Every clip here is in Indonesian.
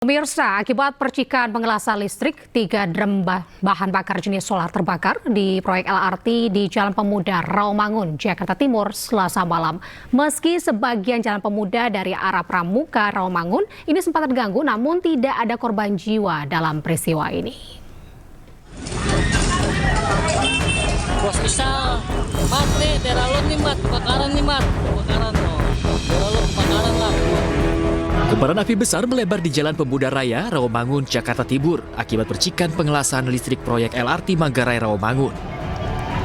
Pemirsa, akibat percikan pengelasan listrik, 3 drum bahan bakar jenis solar terbakar di proyek LRT di Jalan Pemuda Rawamangun, Jakarta Timur, Selasa malam. Meski sebagian Jalan Pemuda dari arah Pramuka Rawamangun ini sempat terganggu, namun tidak ada korban jiwa dalam peristiwa ini. Bos misal mati teralun nih mat, kebakaran nih mat, kebakaran no, teralun kebakaran lah. Kobaran api besar melebar di Jalan Pemuda Raya, Rawamangun, Jakarta Timur akibat percikan pengelasan listrik proyek LRT Manggarai Rawamangun.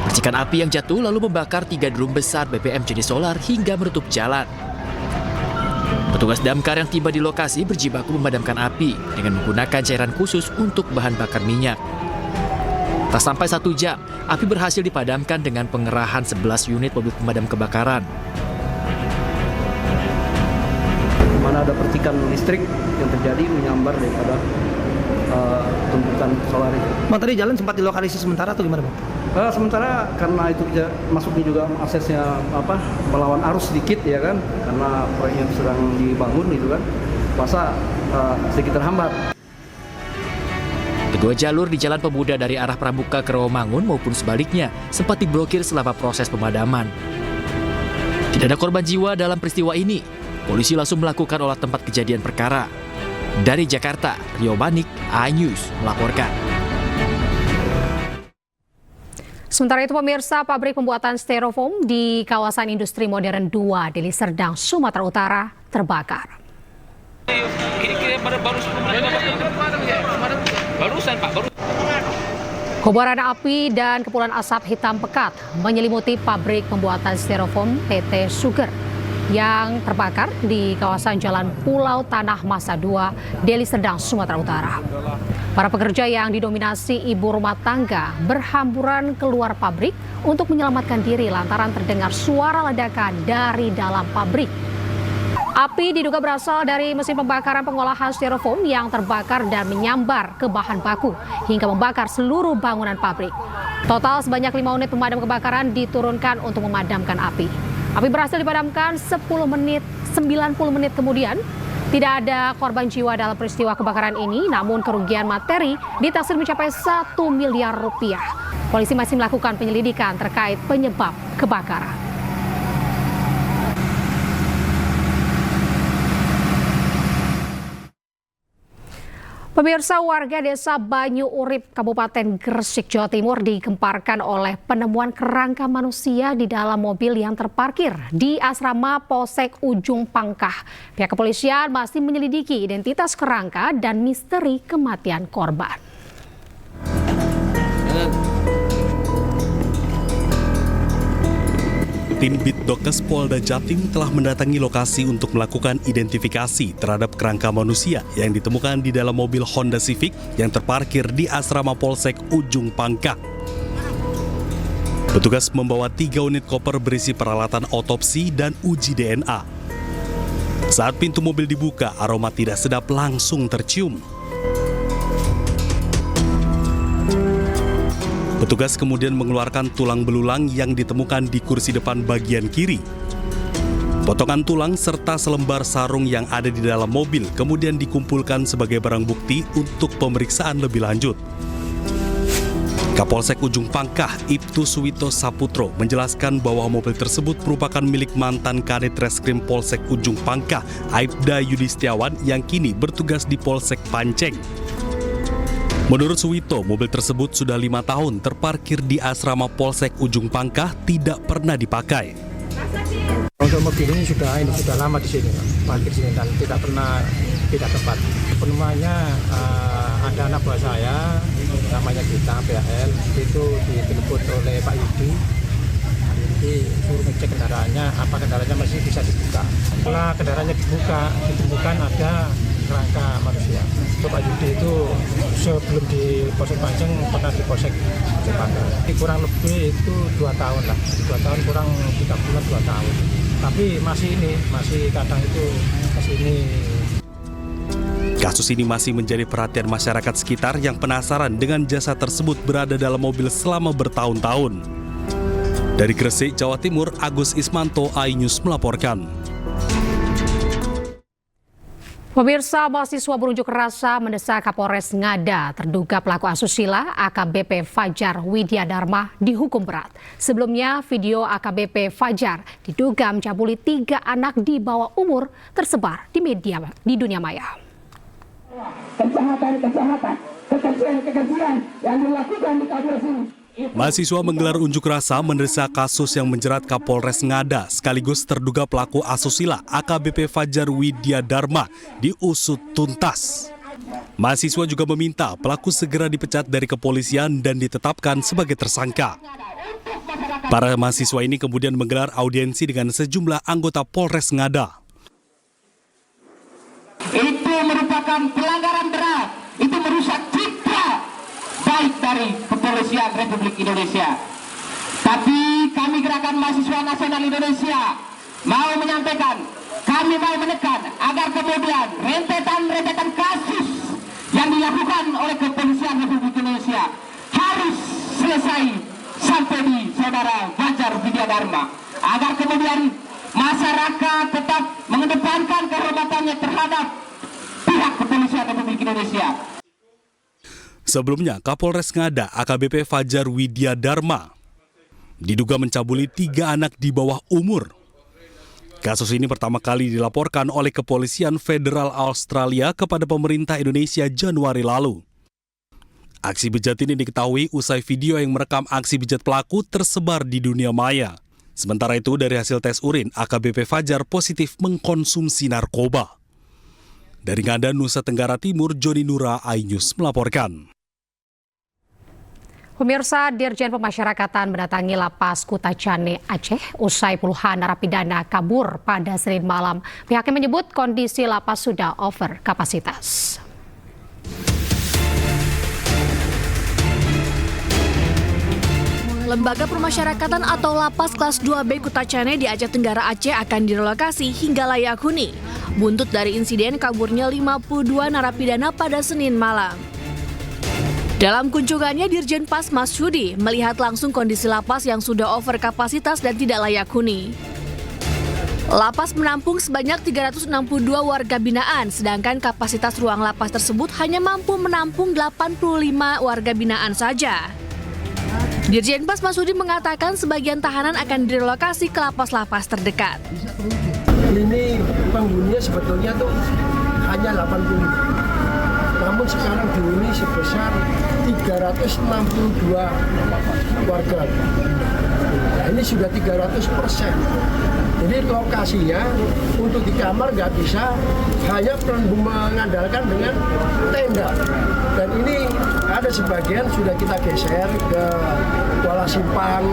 Percikan api yang jatuh lalu membakar 3 drum besar BBM jenis solar hingga menutup jalan. Petugas damkar yang tiba di lokasi berjibaku memadamkan api dengan menggunakan cairan khusus untuk bahan bakar minyak. Tak sampai 1 jam, api berhasil dipadamkan dengan pengerahan 11 unit mobil pemadam kebakaran. Mana ada percikan listrik yang terjadi menyambar daripada tumpukan solar itu. Bang, tadi jalan sempat dilokalisasi sementara atau gimana, Bang? Sementara karena itu masuknya juga aksesnya melawan arus sedikit ya kan, karena proyeknya sedang dibangun itu kan, masa sedikit terhambat. Kedua jalur di Jalan Pemuda dari arah Pramuka ke Rawamangun maupun sebaliknya sempat diblokir selama proses pemadaman. Tidak ada korban jiwa dalam peristiwa ini. Polisi langsung melakukan olah tempat kejadian perkara. Dari Jakarta, Rio Manik, iNews melaporkan. Sementara itu pemirsa, pabrik pembuatan styrofoam di kawasan industri modern 2 Deli Serdang, Sumatera Utara terbakar. Kobaran api dan kepulan asap hitam pekat menyelimuti pabrik pembuatan styrofoam PT Suger yang terbakar di kawasan Jalan Pulau Tanah Masa 2, Deli Serdang, Sumatera Utara. Para pekerja yang didominasi ibu rumah tangga berhamburan keluar pabrik untuk menyelamatkan diri lantaran terdengar suara ledakan dari dalam pabrik. Api diduga berasal dari mesin pembakaran pengolahan styrofoam yang terbakar dan menyambar ke bahan baku hingga membakar seluruh bangunan pabrik. Total sebanyak 5 unit pemadam kebakaran diturunkan untuk memadamkan api. Api berhasil dipadamkan 90 menit kemudian. Tidak ada korban jiwa dalam peristiwa kebakaran ini, namun kerugian materi ditaksir mencapai 1 miliar rupiah. Polisi masih melakukan penyelidikan terkait penyebab kebakaran. Pemirsa, warga desa Banyu Urip, Kabupaten Gresik, Jawa Timur digemparkan oleh penemuan kerangka manusia di dalam mobil yang terparkir di asrama Polsek Ujung Pangkah. Pihak kepolisian masih menyelidiki identitas kerangka dan misteri kematian korban. Tim Bitdokes Polda Jatim telah mendatangi lokasi untuk melakukan identifikasi terhadap kerangka manusia yang ditemukan di dalam mobil Honda Civic yang terparkir di asrama Polsek Ujung Pangkah. Petugas membawa 3 unit koper berisi peralatan otopsi dan uji DNA. Saat pintu mobil dibuka, aroma tidak sedap langsung tercium. Petugas kemudian mengeluarkan tulang belulang yang ditemukan di kursi depan bagian kiri. Potongan tulang serta selembar sarung yang ada di dalam mobil kemudian dikumpulkan sebagai barang bukti untuk pemeriksaan lebih lanjut. Kapolsek Ujung Pangkah, Ibtu Suwito Saputro, menjelaskan bahwa mobil tersebut merupakan milik mantan Kadit Reskrim Polsek Ujung Pangkah, Aibda Yudi Setiawan, yang kini bertugas di Polsek Panceng. Menurut Suwito, mobil tersebut sudah 5 tahun terparkir di asrama Polsek Ujung Pangkah, tidak pernah dipakai. Untuk mobil ini sudah lama di sini, parkir sini dan tidak tepat. Penemuannya ada anak buah saya, namanya Gita PHL, itu ditelepon oleh Pak Yudi. Jadi suruh ngecek kendaraannya, apa kendaraannya masih bisa dibuka. Setelah kendaraannya dibuka, ditemukan ada kerangka manusia. Pak Yudi itu sebelum di Polsek Panceng pernah di Polsek Jepangga. Kurang lebih itu 2 tahun lah, 2 tahun kurang 3 bulan 2 tahun. Tapi masih kadang itu kesini. Kasus ini masih menjadi perhatian masyarakat sekitar yang penasaran dengan jasad tersebut berada dalam mobil selama bertahun-tahun. Dari Gresik, Jawa Timur, Agus Ismanto, iNews melaporkan. Pemirsa, mahasiswa berunjuk rasa mendesak Kapolres Ngada terduga pelaku asusila AKBP Fajar Widya Dharma dihukum berat. Sebelumnya, video AKBP Fajar diduga mencabuli 3 anak di bawah umur tersebar di dunia maya. Kejahatan, kekejian yang dilakukan di Kapolres ini. Mahasiswa menggelar unjuk rasa mendesak kasus yang menjerat Kapolres Ngada sekaligus terduga pelaku asusila AKBP Fajar Widya Dharma diusut tuntas. Mahasiswa juga meminta pelaku segera dipecat dari kepolisian dan ditetapkan sebagai tersangka. Para mahasiswa ini kemudian menggelar audiensi dengan sejumlah anggota Polres Ngada. Itu merupakan pelanggaran berat, itu merusak citra baik dari Kepolisian Republik Indonesia. Tapi kami Gerakan Mahasiswa Nasional Indonesia mau menyampaikan, kami mau menekan agar kemudian rentetan kasus yang dilakukan oleh Kepolisian Republik Indonesia harus selesai sampai di saudara Fajar Widya Dharma, agar kemudian masyarakat tetap mengedepankan kehormatannya terhadap pihak Kepolisian Republik Indonesia. Sebelumnya, Kapolres Ngada AKBP Fajar Widya Dharma diduga mencabuli 3 anak di bawah umur. Kasus ini pertama kali dilaporkan oleh Kepolisian Federal Australia kepada pemerintah Indonesia Januari lalu. Aksi bejat ini diketahui usai video yang merekam aksi bejat pelaku tersebar di dunia maya. Sementara itu, dari hasil tes urin, AKBP Fajar positif mengkonsumsi narkoba. Dari Ngada, Nusa Tenggara Timur, Joni Nura, iNews melaporkan. Pemirsa, Dirjen Pemasyarakatan mendatangi Lapas Kutacane, Aceh usai puluhan narapidana kabur pada Senin malam. Pihaknya menyebut kondisi lapas sudah over kapasitas. Lembaga Pemasyarakatan atau Lapas Kelas 2B Kutacane di Aceh Tenggara Aceh akan direlokasi hingga layak huni. Buntut dari insiden kaburnya 52 narapidana pada Senin malam. Dalam kunjungannya, Dirjen Pas Masyudi melihat langsung kondisi lapas yang sudah over kapasitas dan tidak layak huni. Lapas menampung sebanyak 362 warga binaan, sedangkan kapasitas ruang lapas tersebut hanya mampu menampung 85 warga binaan saja. Dirjen Pas Masyudi mengatakan sebagian tahanan akan direlokasi ke lapas-lapas terdekat. Ini penghuninya sebetulnya tuh hanya 80. Namun sekarang dihuni sebesar 362 warga. Nah, ini sudah 300%. Jadi lokasinya untuk di kamar nggak bisa, hanya mengandalkan dengan tenda. Dan ini ada sebagian sudah kita geser ke Kuala Simpang.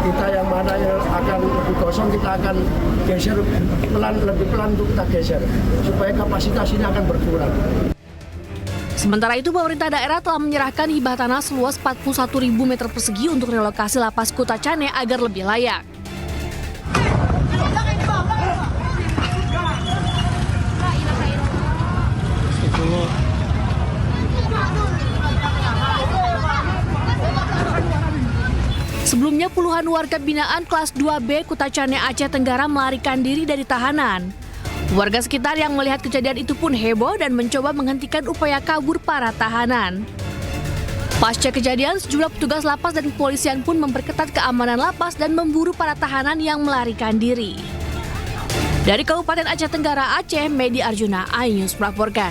Kita yang mana yang akan lebih kosong kita akan geser lebih pelan untuk kita geser supaya kapasitas ini akan berkurang. Sementara itu, pemerintah daerah telah menyerahkan hibah tanah seluas 41.000 meter persegi untuk relokasi Lapas Kutacane agar lebih layak. Sebelumnya, puluhan warga binaan kelas 2B Kutacane Aceh Tenggara melarikan diri dari tahanan. Warga sekitar yang melihat kejadian itu pun heboh dan mencoba menghentikan upaya kabur para tahanan. Pasca kejadian, sejumlah petugas lapas dan kepolisian pun memperketat keamanan lapas dan memburu para tahanan yang melarikan diri. Dari Kabupaten Aceh Tenggara Aceh, Medi Arjuna, iNews melaporkan.